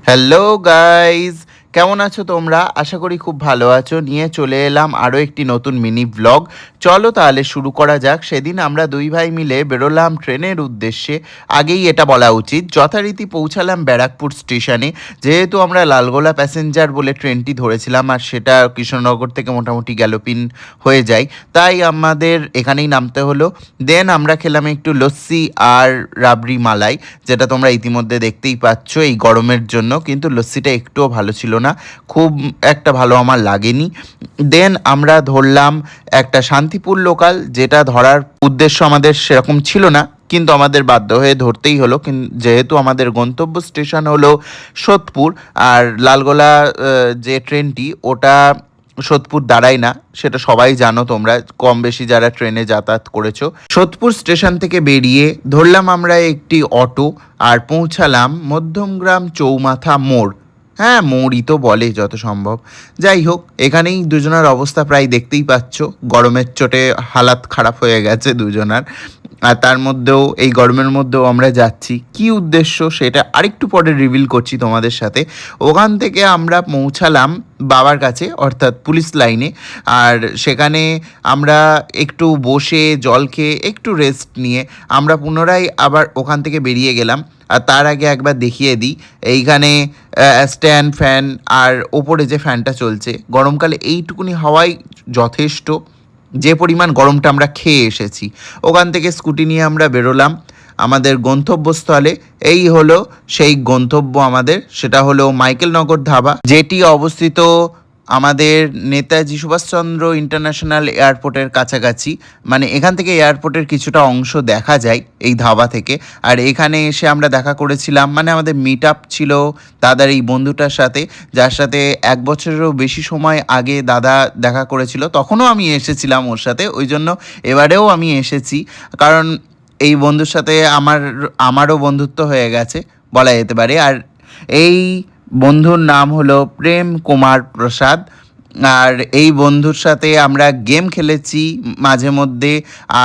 Hello guys, কেমন আছো তোমরা? আশা করি খুব ভালো আছো। নিয়ে চলে এলাম আরও একটি নতুন মিনি ব্লগ। চলো তাহলে শুরু করা যাক। সেদিন আমরা দুই ভাই মিলে বেরোলাম ট্রেনের উদ্দেশ্যে। আগেই এটা বলা উচিত, যথারীতি পৌঁছালাম ব্যারাকপুর স্টেশনে। যেহেতু আমরা লালগোলা প্যাসেঞ্জার বলে ট্রেনটি ধরেছিলাম, আর সেটা কৃষ্ণনগর থেকে মোটামুটি গ্যালোপিন হয়ে যায়, তাই আমাদের এখানেই নামতে হলো। দেন আমরা খেলাম একটু লস্যি আর রাবড়ি মালাই, যেটা তোমরা ইতিমধ্যে দেখতেই পাচ্ছ এই গরমের জন্য। কিন্তু লস্যিটা একটুও ভালো ছিল না, খুব একটা ভালো আমার লাগেনি। দেন আমরা ধরলাম একটা শান্তিপুর লোকাল, যেটা ধরার উদ্দেশ্য আমাদের সেরকম ছিল না, কিন্তু আমাদের বাধ্য হয়ে ধরতেই হলো। যেহেতু আমাদের গন্তব্য স্টেশন হলো সোদপুর, আর লালগোলা যে ট্রেনটি ওটা সোদপুর দাঁড়ায় না, সেটা সবাই জানো তোমরা, কম বেশি যারা ট্রেনে যাতায়াত করেছো। সোদপুর স্টেশন থেকে বেরিয়ে ধরলাম আমরা একটি অটো, আর পৌঁছালাম মধ্যমগ্রাম চৌমাথা মোড়। হ্যাঁ, মোড়ই তো বলে যত সম্ভব। যাই হোক, এখানেই দুজনের অবস্থা প্রায় দেখতেই পাচ্ছ, গরমের চোটে হালাত খারাপ হয়ে গেছে দুজনার। আর তার মধ্যেও এই গরমের মধ্যেও আমরা যাচ্ছি, কি উদ্দেশ্য সেটা আরেকটু পরে রিভিল করছি তোমাদের সাথে। ওখান থেকে আমরা পৌঁছালাম বাবার কাছে, অর্থাৎ পুলিশ লাইনে। আর সেখানে আমরা একটু বসে জল খেয়ে একটু রেস্ট নিয়ে আমরা পুনরায় আবার ওখান থেকে বেরিয়ে গেলাম। আর তার আগে একবার দেখিয়ে দিই, এইখানে স্ট্যান্ড ফ্যান, আর ওপরে যে ফ্যানটা চলছে, গরমকালে এইটুকুনি হাওয়াই যথেষ্ট। যে পরিমাণ গরমটা আমরা খেয়ে এসেছি। ওখান থেকে স্কুটি নিয়ে আমরা বেরোলাম আমাদের গন্তব্যস্থলে। এই হলো সেই গন্তব্য আমাদের, সেটা হলো মাইকেলনগর ধাবা, যেটি অবস্থিত আমাদের নেতাজি সুভাষচন্দ্র ইন্টারন্যাশনাল এয়ারপোর্টের কাছাকাছি। মানে এখান থেকে এয়ারপোর্টের কিছুটা অংশ দেখা যায় এই ধাবা থেকে। আর এখানে এসে আমরা দেখা করেছিলাম, মানে আমাদের মিট আপ ছিল দাদার এই বন্ধুটার সাথে, যার সাথে 1 বছরেরও বেশি সময় আগে দাদা দেখা করেছিল। তখনও আমি এসেছিলাম ওর সাথে, ওই জন্য এবারেও আমি এসেছি। কারণ এই বন্ধুর সাথে আমারও বন্ধুত্ব হয়ে গেছে বলা যেতে পারে। আর এই বন্ধুর নাম হলো প্রেম কুমার প্রসাদ। আর এই বন্ধুর সাথে আমরা গেম খেলেছি মাঝে মধ্যে।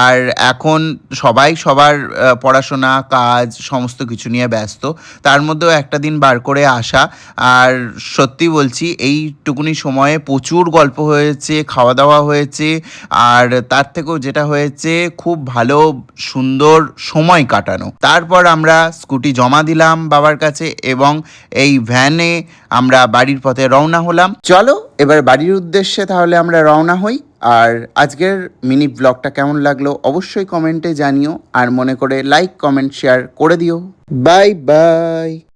আর এখন সবাই সবার পড়াশোনা, কাজ, সমস্ত কিছু নিয়ে ব্যস্ত। তার মধ্যেও একটা দিন বার করে আসা। আর সত্যি বলছি, এইটুকুনি সময়ে প্রচুর গল্প হয়েছে, খাওয়া দাওয়া হয়েছে। আর তার থেকেও যেটা হয়েছে, খুব ভালো সুন্দর সময় কাটানো। তারপর আমরা স্কুটি জমা দিলাম বাবার কাছে, এবং এই ভ্যানে আমরা বাড়ির পথে রওনা হলাম। চলো এবার বাড়ির উদ্দেশ্যে তাহলে আমরা রওনা হই। আর আজকের মিনি ব্লগটা কেমন লাগলো অবশ্যই কমেন্টে জানিও, আর মনে করে লাইক, কমেন্ট, শেয়ার করে দিও। Bye bye.